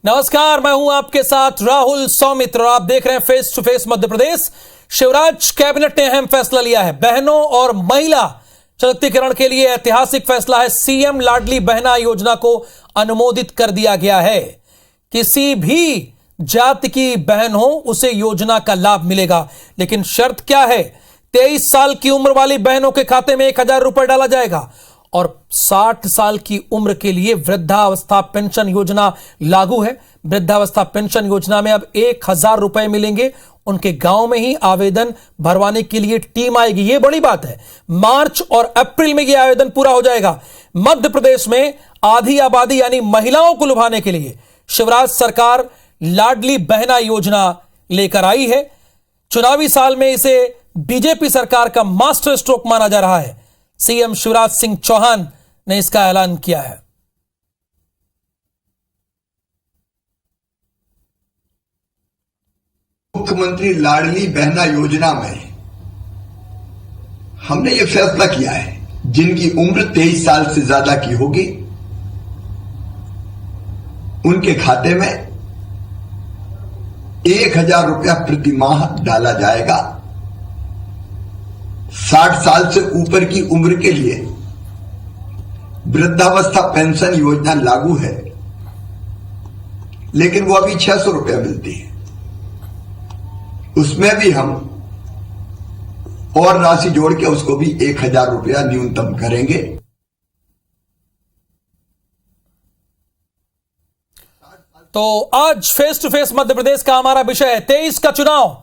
नमस्कार, मैं हूं आपके साथ राहुल सौमित्र और आप देख रहे हैं face to face Madhya Pradesh. Shivraj cabinet ने अहम फैसला लिया है। बहनों और महिला सशक्तिकरण के लिए ऐतिहासिक फैसला है। सीएम लाडली बहना योजना को अनुमोदित कर दिया गया है। किसी भी जाति की बहन हो उसे योजना का लाभ मिलेगा, लेकिन शर्त क्या है? 23 साल की उम्र वाली बहनों के खाते में 1000 रुपए डाला जाएगा और 60 साल की उम्र के लिए वृद्धावस्था पेंशन योजना लागू है। वृद्धावस्था पेंशन योजना में अब 1000 रुपए मिलेंगे। उनके गांव में ही आवेदन भरवाने के लिए टीम आएगी। यह बड़ी बात है। मार्च और अप्रैल में यह आवेदन पूरा हो जाएगा। मध्य प्रदेश में आधी आबादी यानी महिलाओं को लुभाने के लिए शिवराज सरकार लाडली बहना योजना लेकर आई है। चुनावी साल में इसे बीजेपी सरकार का मास्टर स्ट्रोक माना जा रहा है। सीएम शिवराज सिंह चौहान ने इसका ऐलान किया है। मुख्यमंत्री लाडली बहना योजना में हमने ये फैसला किया है, जिनकी उम्र 23 साल से ज्यादा की होगी उनके खाते में 1000 रुपया प्रति माह डाला जाएगा। 60 साल से ऊपर की उम्र के लिए वृद्धावस्था पेंशन योजना लागू है, लेकिन वो अभी 600 रुपया मिलती है। उसमें भी हम और राशि जोड़ के उसको भी 1000 रुपया न्यूनतम करेंगे। तो आज फेस टू फेस मध्य प्रदेश का हमारा विषय है 23 का चुनाव।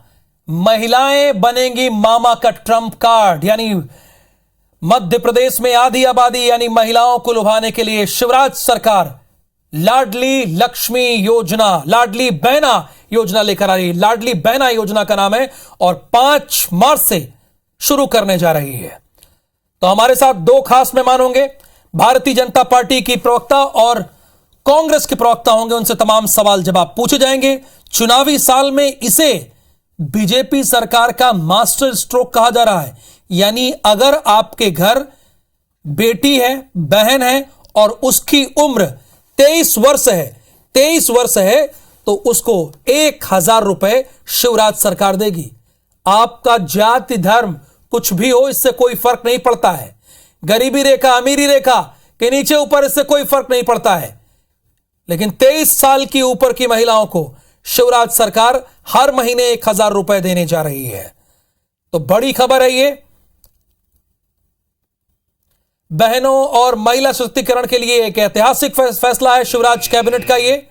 महिलाएं बनेंगी मामा का ट्रंप कार्ड, यानी मध्य प्रदेश में आधी आबादी यानी महिलाओं को लुभाने के लिए शिवराज सरकार लाडली लक्ष्मी योजना, लाडली बहना योजना लेकर आ रही है। लाडली बहना योजना का नाम है और 5 मार्च से शुरू करने जा रही है। तो हमारे साथ 2 खास मेहमान होंगे। भारतीय जनता पार्टी की प्रवक्ता और कांग्रेस के प्रवक्ता होंगे। उनसे तमाम सवाल जवाब पूछे जाएंगे। चुनावी साल में इसे बीजेपी सरकार का मास्टर स्ट्रोक कहा जा रहा है, यानी अगर आपके घर बेटी है, बहन है और उसकी उम्र 23 वर्ष है तो उसको 1000 रुपए शिवराज सरकार देगी। आपका जाति धर्म कुछ भी हो, इससे कोई फर्क नहीं पड़ता है। गरीबी रेखा, अमीरी रेखा के नीचे ऊपर, इससे कोई फर्क नहीं पड़ता है। लेकिन 23 साल की ऊपर की महिलाओं को शिवराज सरकार हर महीने 1000 रुपए देने जा रही है। तो बड़ी खबर है ये। बहनों और महिला सशक्तिकरण के लिए एक ऐतिहासिक फैसला है शिवराज कैबिनेट का। ये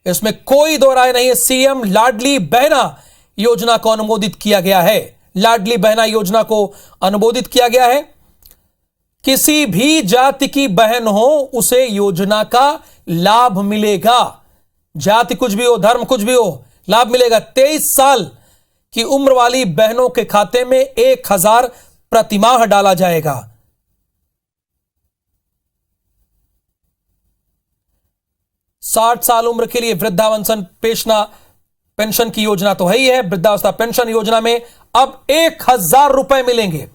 इसमें कोई दो राय नहीं है। सीएम लाडली बहना योजना को अनुमोदित किया गया है। लाडली बहना योजना को अनुमोदित किया गया है। किसी भी जाति की बहन हो उसे योजना का लाभ मिलेगा। जाति कुछ भी हो, धर्म कुछ भी हो, लाभ मिलेगा। 23 साल की उम्र वाली बहनों के खाते में 1000 प्रतिमाह डाला जाएगा। साठ साल उम्र के लिए वृद्धावस्था पेंशन की योजना तो है ही है। वृद्धावस्था पेंशन योजना में अब 1000 रुपए मिलेंगे।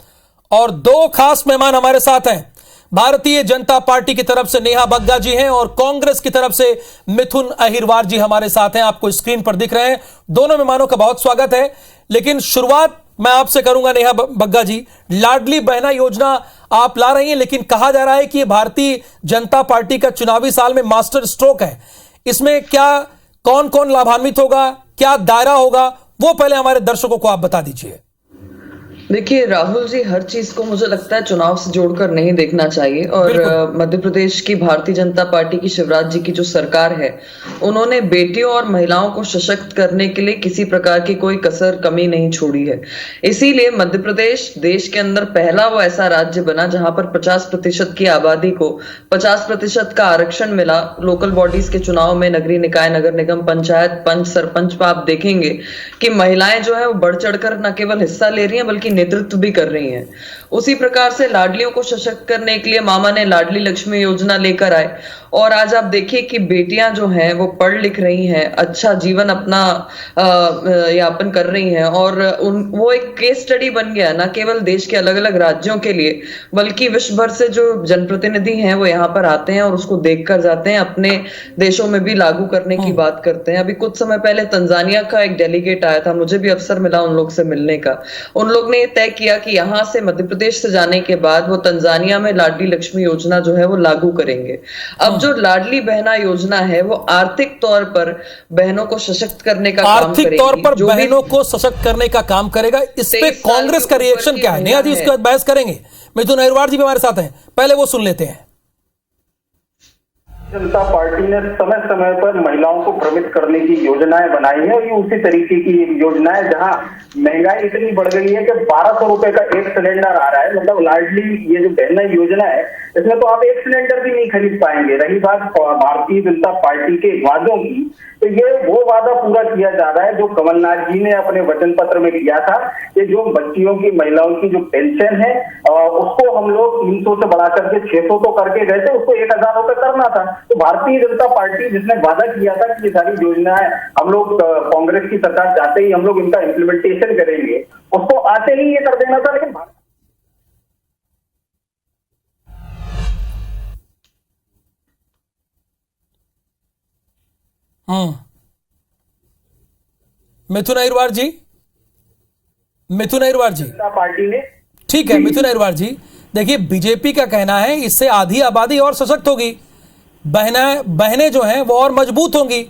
और 2 खास मेहमान हमारे साथ हैं। भारतीय जनता पार्टी की तरफ से नेहा बग्गा जी हैं और कांग्रेस की तरफ से मिथुन अहिरवार जी हमारे साथ हैं। आपको स्क्रीन पर दिख रहे हैं। दोनों मेहमानों का बहुत स्वागत है। लेकिन शुरुआत मैं आपसे करूंगा नेहा बग्गा जी। लाडली बहना योजना आप ला रही हैं, लेकिन कहा जा रहा है कि भारतीय जनता पार्टी का चुनावी साल में मास्टर स्ट्रोक है। इसमें क्या कौन कौन लाभान्वित होगा, क्या दायरा होगा, वो पहले हमारे दर्शकों को आप बता दीजिए। देखिए राहुल जी, हर चीज को मुझे लगता है चुनाव से जोड़कर नहीं देखना चाहिए। और मध्य प्रदेश की भारतीय जनता पार्टी की शिवराज जी की जो सरकार है, उन्होंने बेटियों और महिलाओं को सशक्त करने के लिए किसी प्रकार की कोई कसर कमी नहीं छोड़ी है। इसीलिए मध्य प्रदेश देश के अंदर पहला वो ऐसा राज्य बना जहां पर 50% की आबादी को 50% का आरक्षण मिला। लोकल बॉडीज के चुनाव में, नगरीय निकाय, नगर निगम, पंचायत, पंच, सरपंच पर आप देखेंगे कि महिलाएं जो है वो बढ़ चढ़कर न केवल हिस्सा ले रही हैं बल्कि नेतृत्व भी कर रही हैं। उसी प्रकार से लाडलियों को सशक्त करने के लिए मामा ने लाडली लक्ष्मी योजना लेकर आए, और आज आप देखिए कि बेटियां जो हैं वो पढ़ लिख रही हैं, अच्छा जीवन अपना यापन कर रही हैं, और वो एक केस स्टडी बन गया ना केवल देश के अलग अलग राज्यों के लिए, बल्कि विश्व भर से जो जनप्रतिनिधि हैं वो यहाँ पर आते हैं और उसको देख कर जाते हैं, अपने देशों में भी लागू करने की बात करते हैं। अभी कुछ समय पहले तंजानिया का एक डेलीगेट आया था, मुझे भी अवसर मिला उन लोग से मिलने का। उन लोग ने तय किया कि यहाँ से मध्य प्रदेश से जाने के बाद वो तंजानिया में लाडली लक्ष्मी योजना जो है वो लागू करेंगे। अब जो लाडली बहना योजना है वो आर्थिक तौर पर बहनों को सशक्त करने का काम करेगी। आर्थिक तौर पर बहनों को सशक्त करने का काम करेगा। इस पे कांग्रेस का रिएक्शन क्या है? नेहा जी इसके बाद बहस करेंगे। मिथुन अहिरवार जी भी हमारे साथ हैं, पहले वो सुन लेते हैं। जनता पार्टी ने समय समय पर महिलाओं को भ्रमित करने की योजनाएं बनाई है, और ये उसी तरीके की योजनाएं जहां महंगाई इतनी बढ़ गई है कि 1200 रुपए का एक सिलेंडर आ रहा है। मतलब लाडली ये जो बहना योजना है इसमें तो आप एक सिलेंडर भी नहीं खरीद पाएंगे। रही बात भारतीय जनता पार्टी के वादों की, तो ये वो वादा पूरा किया जा रहा है जो कमलनाथ जी ने अपने वचन पत्र में किया था कि जो बच्चियों की महिलाओं की जो पेंशन है उसको हम लोग 300 से बढ़ा करके 600 तो करके गए थे, उसको 1000 रुपए करना था। तो भारतीय जनता पार्टी जिसने वादा किया था कि ये सारी योजनाएं हम लोग कांग्रेस की सरकार जाते ही हम लोग इनका इम्प्लीमेंटेशन करेंगे, उसको आते ही ये कर देना था। लेकिन मिथुन अहिरवार जी, मिथुन अहिरवार जी, जनता पार्टी ने ठीक है। मिथुन अहिरवार जी, देखिए बीजेपी का कहना है इससे आधी आबादी और सशक्त होगी, बहनें जो हैं वो और मजबूत होंगी।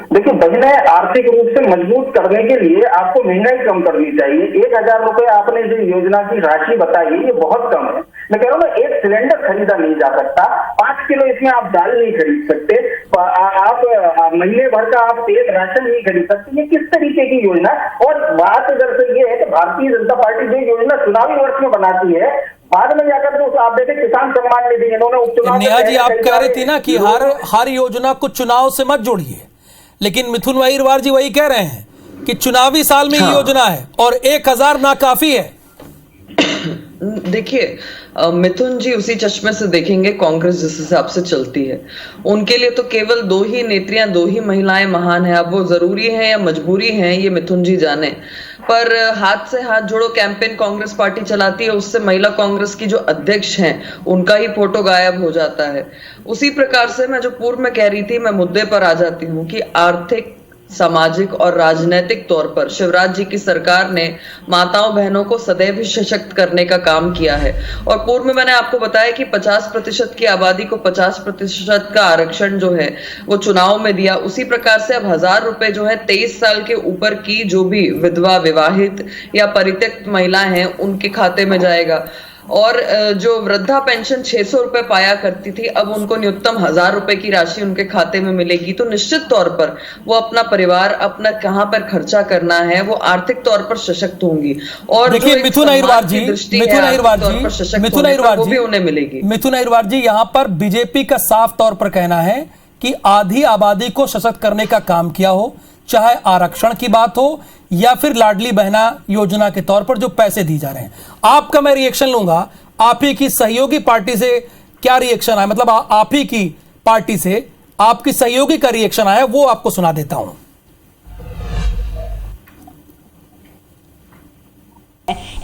देखिए, बहनें आर्थिक रूप से मजबूत करने के लिए आपको महंगाई कम करनी चाहिए। 1000 रुपए आपने जो योजना की राशि बताई ये बहुत कम है। मैं कह रहा हूँ ना, एक सिलेंडर खरीदा नहीं जा सकता, 5 किलो इसमें आप दाल नहीं खरीद सकते, आप महीने भर का आप तेल राशन नहीं खरीद सकते। ये किस तरीके की योजना? और बात दरअसल ये है कि भारतीय जनता पार्टी जो योजना चुनावी वर्ष में बनाती है, बाद में जाकर तो आप देखें किसान सम्मान निधि इन्होंने उपचुनाव। नेहा जी, आप कह रही थी ना कि हर योजना को चुनाव से मत जोड़िए, लेकिन मिथुन अहिरवार जी वही कह रहे हैं कि चुनावी साल में ये योजना है और 1000 नाकाफी है। देखिए मिथुन जी उसी चश्मे से देखेंगे कांग्रेस जिस हिसाब से चलती है, उनके लिए तो केवल 2 ही नेत्रियां, 2 ही महिलाएं महान है। अब वो जरूरी है या मजबूरी है ये मिथुन जी जाने, पर हाथ से हाथ जोड़ो कैंपेन कांग्रेस पार्टी चलाती है, उससे महिला कांग्रेस की जो अध्यक्ष हैं उनका ही फोटो गायब हो जाता है। उसी प्रकार से मैं जो पूर्व में कह रही थी, मैं मुद्दे पर आ जाती हूँ कि आर्थिक, सामाजिक और राजनीतिक तौर पर शिवराज जी की सरकार ने माताओं बहनों को सदैव सशक्त करने का काम किया है। और पूर्व में मैंने आपको बताया कि 50% की आबादी को 50% का आरक्षण जो है वो चुनाव में दिया। उसी प्रकार से अब 1000 रुपए जो है 23 साल के ऊपर की जो भी विधवा, विवाहित या परित्यक्त महिलाएं हैं उनके खाते में जाएगा। और जो वृद्धा पेंशन 600 रुपए पाया करती थी, अब उनको न्यूनतम 1000 रुपए की राशि उनके खाते में मिलेगी। तो निश्चित तौर पर वो अपना परिवार, अपना कहां पर खर्चा करना है, वो आर्थिक तौर पर सशक्त होंगी। और देखिए मिथुन अहिरवार जी, उन्हें मिलेगी। मिथुन अहिरवार जी, यहां पर बीजेपी का साफ तौर पर कहना है कि आधी आबादी को सशक्त करने का काम किया हो, चाहे आरक्षण की बात हो या फिर लाडली बहना योजना के तौर पर जो पैसे दिए जा रहे हैं। आपका मैं रिएक्शन लूंगा, आप ही की सहयोगी पार्टी से क्या रिएक्शन आया, मतलब आप ही की पार्टी से आपकी सहयोगी का रिएक्शन आया, वो आपको सुना देता हूं।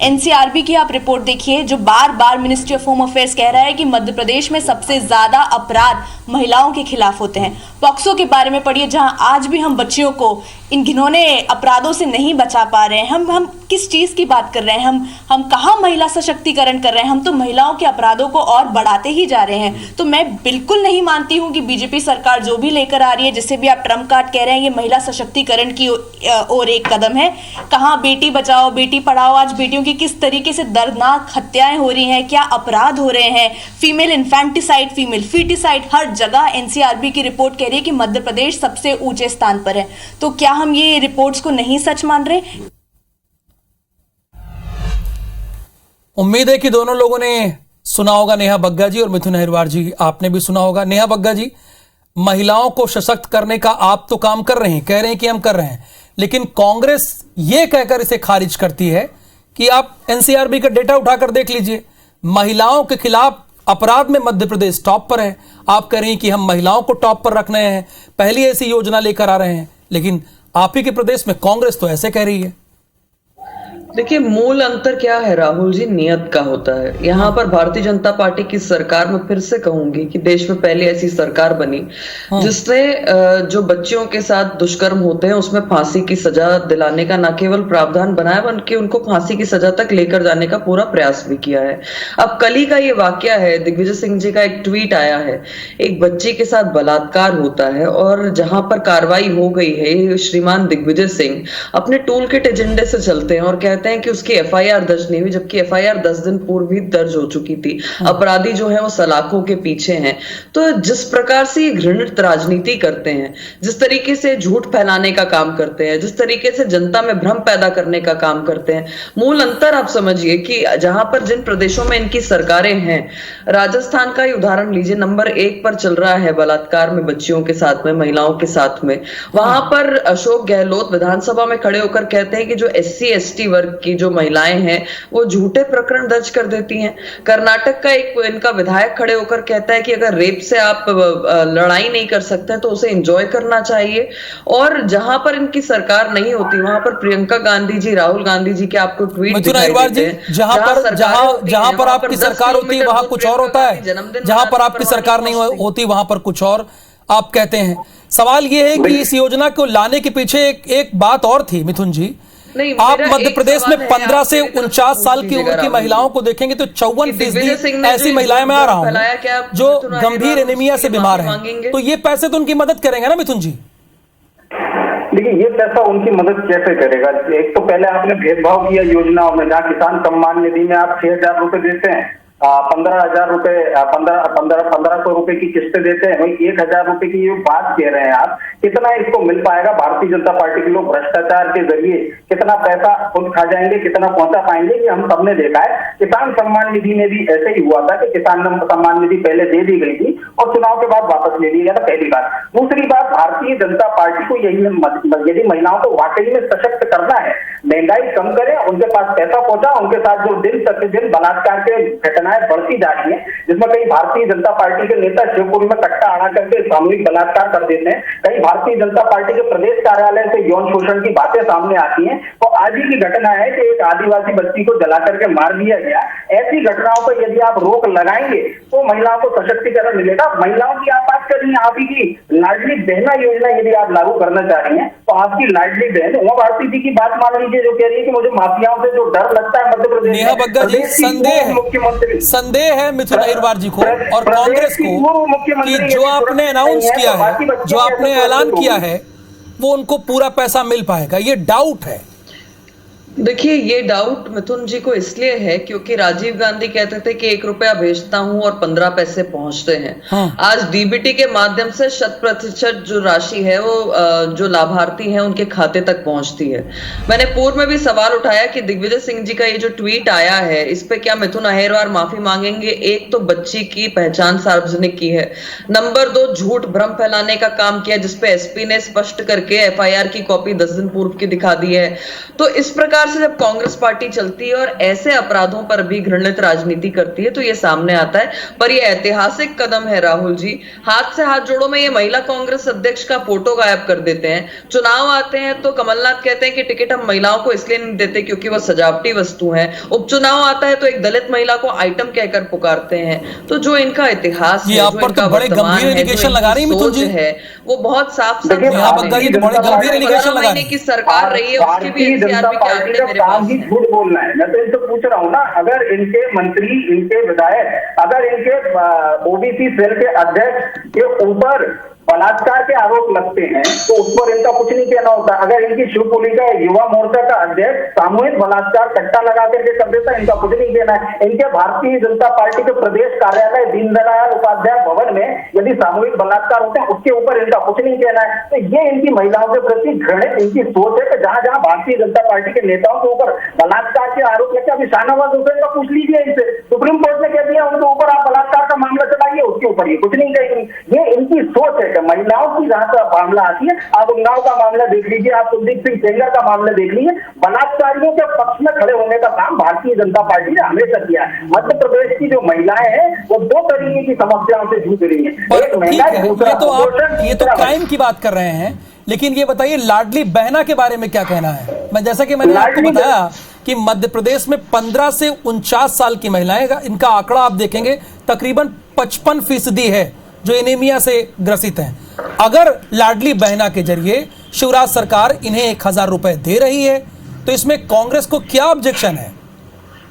एनसीआरबी की आप रिपोर्ट देखिए, जो बार बार मिनिस्ट्री ऑफ होम अफेयर्स कह रहा है कि मध्य प्रदेश में सबसे ज्यादा अपराध महिलाओं के खिलाफ होते हैं। पॉक्सो के बारे में पढ़िए, जहां आज भी हम बच्चियों को इन घिनौने अपराधों से नहीं बचा पा रहे हैं। हम किस चीज की बात कर रहे हैं? हम कहां महिला सशक्तिकरण कर रहे हैं? हम तो महिलाओं के अपराधों को और बढ़ाते ही जा रहे हैं। तो मैं बिल्कुल नहीं मानती हूं कि बीजेपी सरकार जो भी लेकर आ रही है, जिसे भी आप ट्रम्प कार्ड कह रहे हैं, ये महिला सशक्तिकरण की ओर एक कदम है। कहां बेटी बचाओ बेटी पढ़ाओ, आज बेटियों की किस तरीके से दर्दनाक हत्याएं हो रही हैं, क्या अपराध हो रहे हैं, फीमेल इन्फेंटिसाइड, फीमेल फीटिसाइड, हर जगह एनसीआरबी की रिपोर्ट कह रही है कि मध्य प्रदेश सबसे ऊंचे स्थान पर है। तो क्या हम ये रिपोर्ट्स को नहीं सच मान रहे? उम्मीद है कि दोनों लोगों ने सुना होगा, नेहा बग्गा जी और मिथुन अहिरवार जी, आपने भी सुना होगा। नेहा बग्गा जी, महिलाओं को सशक्त करने का आप तो काम कर रहे हैं, कह रहे हैं कि हम कर रहे हैं, लेकिन कांग्रेस ये कहकर इसे खारिज करती है कि आप एनसीआरबी का डेटा उठाकर देख लीजिए, महिलाओं के खिलाफ अपराध में मध्य प्रदेश टॉप पर है। आप कह रही हैं कि हम महिलाओं को टॉप पर रखने हैं, पहली ऐसी योजना लेकर आ रहे हैं, लेकिन आप ही के प्रदेश में कांग्रेस तो ऐसे कह रही है। देखिए, मूल अंतर क्या है राहुल जी, नियत का होता है। यहाँ पर भारतीय जनता पार्टी की सरकार, मैं फिर से कहूंगी कि देश में पहले ऐसी सरकार बनी जिसने जो बच्चियों के साथ दुष्कर्म होते हैं उसमें फांसी की सजा दिलाने का न केवल प्रावधान बनाया बल्कि उनको फांसी की सजा तक लेकर जाने का पूरा प्रयास भी किया है। अब कल ही का ये वाकया है, दिग्विजय सिंह जी का एक ट्वीट आया है, एक बच्ची के साथ बलात्कार होता है और जहां पर कार्रवाई हो गई है, श्रीमान दिग्विजय सिंह अपने टूल किट एजेंडे से चलते हैं और कहते हैं कि उसकी एफआईआर दर्ज नहीं हुई, जबकि एफआईआर 10 दिन पूर्व ही दर्ज हो चुकी थी। अपराधी जो है वो सलाखों के पीछे हैं। तो जिस प्रकार से घृणित राजनीति करते हैं, जिस तरीके से झूठ फैलाने का काम करते हैं, जिस तरीके से जनता में भ्रम पैदा करने का काम करते हैं, मूल अंतर आप समझिए कि जहां पर जिन प्रदेशों में इनकी सरकारें हैं, राजस्थान का ही उदाहरण लीजिए, नंबर 1 पर चल रहा है बलात्कार में बच्चियों के साथ में, महिलाओं के साथ में। वहां पर अशोक गहलोत विधानसभा में खड़े होकर कहते हैं कि जो SC ST वर्ग की जो महिलाएं हैं वो झूठे प्रकरण दर्ज कर देती हैं। कर्नाटक का एक इनका विधायक खड़े होकर कहता है कि अगर रेप से आप लड़ाई नहीं कर सकते तो उसे एंजॉय करना चाहिए। और जहां पर इनकी सरकार नहीं होती वहां पर प्रियंका गांधी जी, राहुल गांधी जी के आपको ट्वीट दिखाई देते हैं। जहां पर आपकी सरकार होती है वहां कुछ और होता है, जहां पर आपकी सरकार नहीं होती वहां पर कुछ और आप कहते हैं। सवाल यह है कि इस योजना को लाने के पीछे एक बात और थी मिथुन जी। आप मध्य प्रदेश में 15 से 49 साल की उम्र की महिलाओं को देखेंगे तो 54% ऐसी महिलाएं, मैं आ रहा हूं, जो गंभीर एनीमिया से बीमार हैं। तो ये पैसे तो उनकी मदद करेंगे ना मिथुन जी? देखिए, ये पैसा उनकी मदद कैसे करेगा? एक तो पहले आपने भेदभाव किया योजनाओं में, जहाँ किसान सम्मान निधि में आप 6,000 रुपए देते हैं, 15,000 रुपए, 1500 रुपए की किस्तें देते हैं, वही 1,000 रुपए की ये बात कह रहे हैं आप। कितना इसको मिल पाएगा? भारतीय जनता पार्टी के लोग भ्रष्टाचार के जरिए कितना पैसा खुद खा जाएंगे, कितना पहुंचा पाएंगे, ये हम सबने देखा है। किसान सम्मान निधि में भी ऐसे ही हुआ था कि किसान सम्मान निधि पहले दे दी गई थी और चुनाव के बाद वापस ले लिया गया था, पहली बात। दूसरी बात, भारतीय जनता पार्टी को यही, यदि महिलाओं को वाकई में सशक्त करना है, महंगाई कम करें, उनके पास पैसा पहुंचा, उनके साथ जो दिन प्रतिदिन बलात्कार के घटनाएं बढ़ती जा रही है, जिसमें कई भारतीय जनता पार्टी के नेता शिवपुरी में कट्टा अड़ा करके सामूहिक बलात्कार कर देते हैं, कई भारतीय जनता पार्टी के प्रदेश कार्यालय से यौन शोषण की बातें सामने आती हैं। तो आज ही की घटना है कि एक आदिवासी बच्ची को जला करके मार दिया गया। ऐसी घटनाओं पर यदि आप रोक लगाएंगे तो महिलाओं को सशक्तिकरण मिलेगा। महिलाओं की आप बात कर रही हैं, आप ही की लाडली बहना योजना यदि आप लागू करना चाह रही हैं तो आपकी लाडली बहन उमा भारती जी की बात मान लीजिए, जो कह रही है कि मुझे माफियाओं से जो डर लगता है मध्य प्रदेश नेहा बग्गा जी, संदेह है मिथुन अहिरवार जी को और कांग्रेस को कि जो आपने अनाउंस किया है, जो आपने ऐलान किया है, वो उनको पूरा पैसा मिल पाएगा, ये डाउट है। देखिए, ये डाउट मिथुन जी को इसलिए है क्योंकि राजीव गांधी कहते थे कि 1 रुपया भेजता हूं और 15 पैसे पहुंचते हैं। आज डीबीटी के माध्यम से 100% जो राशि है वो जो लाभार्थी हैं उनके खाते तक पहुंचती है। मैंने पूर्व में भी सवाल उठाया कि दिग्विजय सिंह जी का ये जो ट्वीट आया है, इस पे क्या मिथुन अहिरवार माफी मांगेंगे? एक तो बच्ची की पहचान सार्वजनिक की है, नंबर 2 झूठ भ्रम फैलाने का काम किया जिसपे एसपी ने स्पष्ट करके एफआईआर की कॉपी 10 दिन पूर्व की दिखा दी है। तो इस प्रकार से जब कांग्रेस पार्टी चलती है और ऐसे अपराधों पर भी घृणित राजनीति करती है तो ये सामने आता है। पर ये ऐतिहासिक कदम है राहुल जी। हाथ से हाथ जोड़ो में ये महिला कांग्रेस अध्यक्ष का फोटो गायब कर देते हैं। चुनाव आते हैं तो कमलनाथ कहते हैं कि टिकट हम महिलाओं को इसलिए नहीं देते क्योंकि वो सजावटी वस्तु है। उपचुनाव आता है तो एक दलित महिला को आइटम कहकर पुकारते हैं। तो जो इनका इतिहास है, जो इनका वर्तमान है, जो सोच है, वो बहुत साफ साफ की सरकार रही है, उसकी भी एनसीआरबी के आंकड़े काम ही झूठ बोलना है। मैं तो इनसे पूछ रहा हूँ ना, अगर इनके मंत्री, इनके विधायक, अगर इनके ओबीसी सेल के अध्यक्ष के ऊपर बलात्कार के आरोप लगते हैं तो उस पर इनका कुछ नहीं कहना होता। अगर इनकी शिवपुरी का युवा मोर्चा का अध्यक्ष सामूहिक बलात्कार कट्टा लगा करके कर देता, इनका कुछ नहीं कहना है। इनके भारतीय जनता पार्टी के प्रदेश कार्यालय दीनदयाल उपाध्याय भवन में यदि सामूहिक बलात्कार होते हैं उसके ऊपर इनका कुछ नहीं कहना है। तो ये इनकी महिलाओं के प्रति घृणित इनकी सोच है कि जहां जहां भारतीय जनता पार्टी के नेताओं के ऊपर बलात्कार के आरोप लगते, अभी शाहनवाज हुसैन का पूछ लीजिए इनसे, सुप्रीम कोर्ट ने कह दिया उनके ऊपर आप बलात्कार का मामला चलाइए, उसके ऊपर ये कुछ नहीं कहेंगे। ये इनकी सोच है। महिलाओं की जहां पर मामला आती है, आप उन्नाव का मामला देख लीजिए, आप कुलदीप सिंह सेंगर का मामला देख लीजिए, बलात्कारियों के पक्ष में खड़े होने करने का काम भारतीय जनता पार्टी ने हमेशा किया है। मध्य प्रदेश की जो महिलाएं हैं वो दो तरीके की समस्याओं से जूझ रही हैं, पर एक ठीक महंगाई, है, दूसरा कुपोषण, ये तो तीसरा क्राइम की बात कर रहे हैं, लेकिन ये बताइए लाडली बहना के बारे में क्या कहना है। मैं जैसा कि मैंने आपको लाडली बताया कि मध्य प्रदेश में 15 से 49 साल की महिलाएं, इनका आंकड़ा आप देखेंगे तकरीबन 55% है जो एनीमिया से ग्रसित हैं। अगर लाडली बहना के जरिए शिवराज सरकार इन्हें 1000 रुपए दे रही है तो इसमें कांग्रेस को क्या ऑब्जेक्शन है?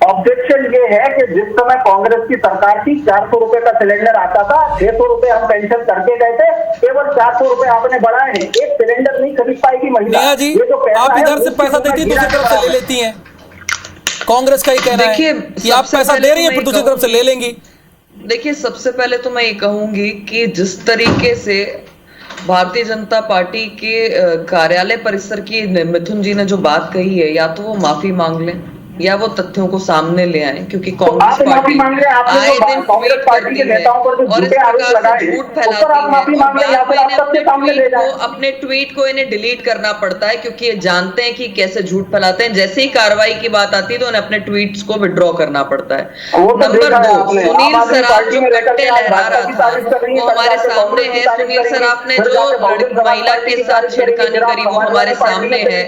ऑब्जेक्शन ये है कि जिस समय कांग्रेस की सरकार थी 400 रुपए का सिलेंडर आता था, 600 रुपए हम पेंशन करके गए थे, केवल 400 रुपए आपने बढ़ाए हैं, एक सिलेंडर नहीं खरीद पाएगी महिला। नेहा जी, ये जो पैसा आप है, इधर से पैसा देती दूसरी तरफ से ले लेती हैं। कांग्रेस का ही कहना है कि आप पैसा दे रही है फिर दूसरी तरफ से ले लेंगी। देखिए, सबसे पहले तो मैं ये कहूंगी कि जिस तरीके से भारतीय जनता पार्टी के कार्यालय परिसर की मिथुन जी ने जो बात कही है, या तो वो माफी मांग लें या वो तथ्यों को सामने ले आए, क्योंकि कांग्रेस पार्टी आए दिन ट्वीट करती है और इस प्रकार से झूठ फैलाती है, और अपने ट्वीट को इन्हें डिलीट करना पड़ता है क्योंकि ये जानते हैं कि कैसे झूठ फैलाते हैं। जैसे ही कार्रवाई की बात आती है तो उन्हें अपने ट्वीट्स को विड्रॉ करना पड़ता है। नंबर 2, सुनील सराफ जो कट्टे लहरा रहा था वो हमारे सामने है। सुनील सराफ ने जो महिला के साथ छेड़खानी करी वो हमारे सामने है।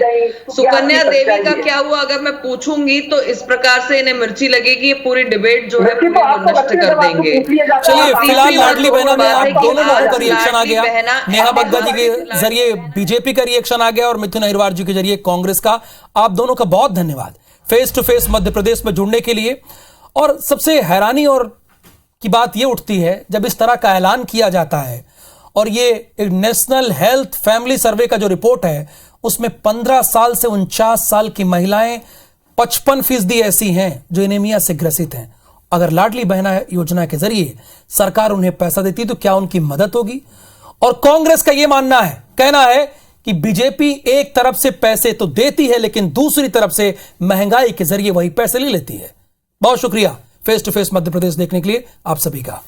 सुकन्या देवी का क्या हुआ अगर मैं पूछूंगी तो इस प्रकार से इन्हें मिर्ची लगेगी, पूरी डिबेट जो है पूरी नष्ट कर देंगे। चलिए, फिलहाल लाडली बहना में आप दोनों लोगों का रिएक्शन आ गया। नेहा बग्गा जी के जरिए बीजेपी का रिएक्शन आ गया और मिथुन अहिरवार जी के जरिए कांग्रेस का। आप दोनों का बहुत धन्यवाद फेस टू फेस मध्य प्रदेश में जुड़ने के लिए। और सबसे हैरानी और की बात यह उठती है जब इस तरह का ऐलान किया जाता है और ये नेशनल हेल्थ फैमिली सर्वे का जो रिपोर्ट है उसमें 15 साल से 49 साल की महिलाएं 55% ऐसी हैं जो एनीमिया से ग्रसित हैं। अगर लाडली बहना योजना के जरिए सरकार उन्हें पैसा देती तो क्या उनकी मदद होगी? और कांग्रेस का यह मानना है, कहना है कि बीजेपी एक तरफ से पैसे तो देती है लेकिन दूसरी तरफ से महंगाई के जरिए वही पैसे ले लेती है। बहुत शुक्रिया फेस टू फेस मध्य प्रदेश देखने के लिए आप सभी का।